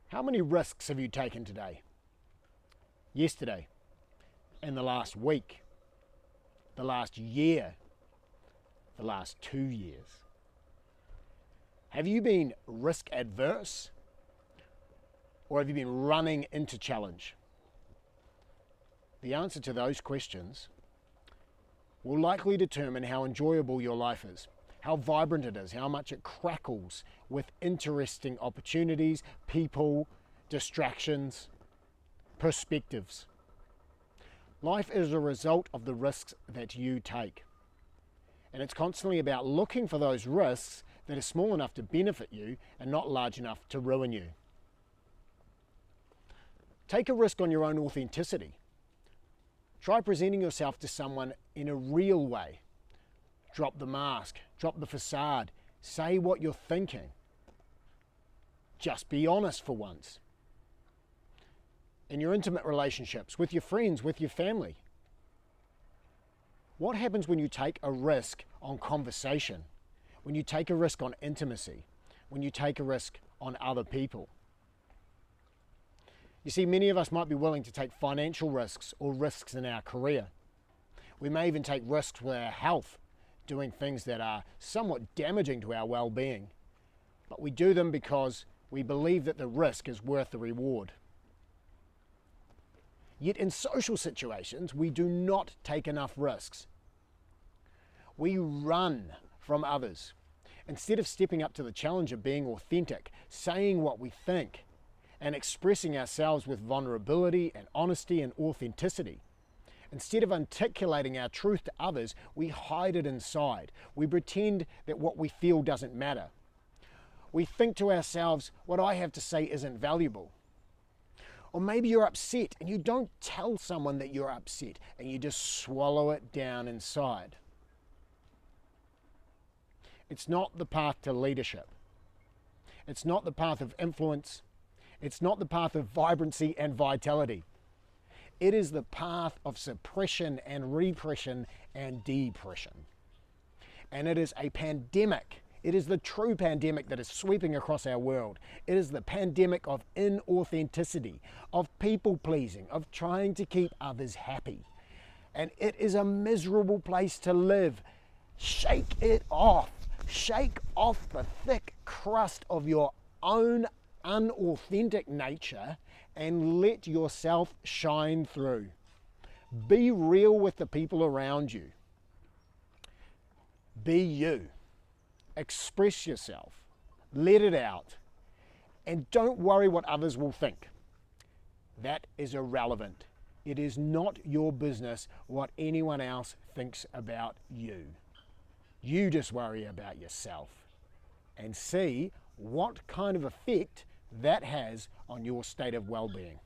How many risks have you taken today, yesterday, in the last week, the last year, the last 2 years? Have you been risk adverse, or have you been running into challenge? The answer to those questions will likely determine how enjoyable your life is, how vibrant it is, how much it crackles with interesting opportunities, people, distractions, perspectives. Life is a result of the risks that you take. And it's constantly about looking for those risks that are small enough to benefit you and not large enough to ruin you. Take a risk on your own authenticity. Try presenting yourself to someone in a real way. Drop the mask, drop the facade, say what you're thinking. Just be honest for once. In your intimate relationships, with your friends, with your family. What happens when you take a risk on conversation, when you take a risk on intimacy, when you take a risk on other people? You see, many of us might be willing to take financial risks or risks in our career. We may even take risks with our health, doing things that are somewhat damaging to our well-being. But we do them because we believe that the risk is worth the reward. Yet in social situations, we do not take enough risks. We run from others. Instead of stepping up to the challenge of being authentic, saying what we think, and expressing ourselves with vulnerability and honesty and authenticity. Instead of articulating our truth to others, we hide it inside. We pretend that what we feel doesn't matter. We think to ourselves, what I have to say isn't valuable. Or maybe you're upset and you don't tell someone that you're upset and you just swallow it down inside. It's not the path to leadership. It's not the path of influence. It's not the path of vibrancy and vitality. It is the path of suppression and repression and depression. And it is a pandemic. It is the true pandemic that is sweeping across our world. It is the pandemic of inauthenticity, of people-pleasing, of trying to keep others happy. And it is a miserable place to live. Shake it off. Shake off the thick crust of your own unauthentic nature and let yourself shine through. Be real with the people around you. Be you. Express yourself. Let it out. And don't worry what others will think. That is irrelevant. It is not your business what anyone else thinks about you. You just worry about yourself and see what kind of effect that has on your state of well-being.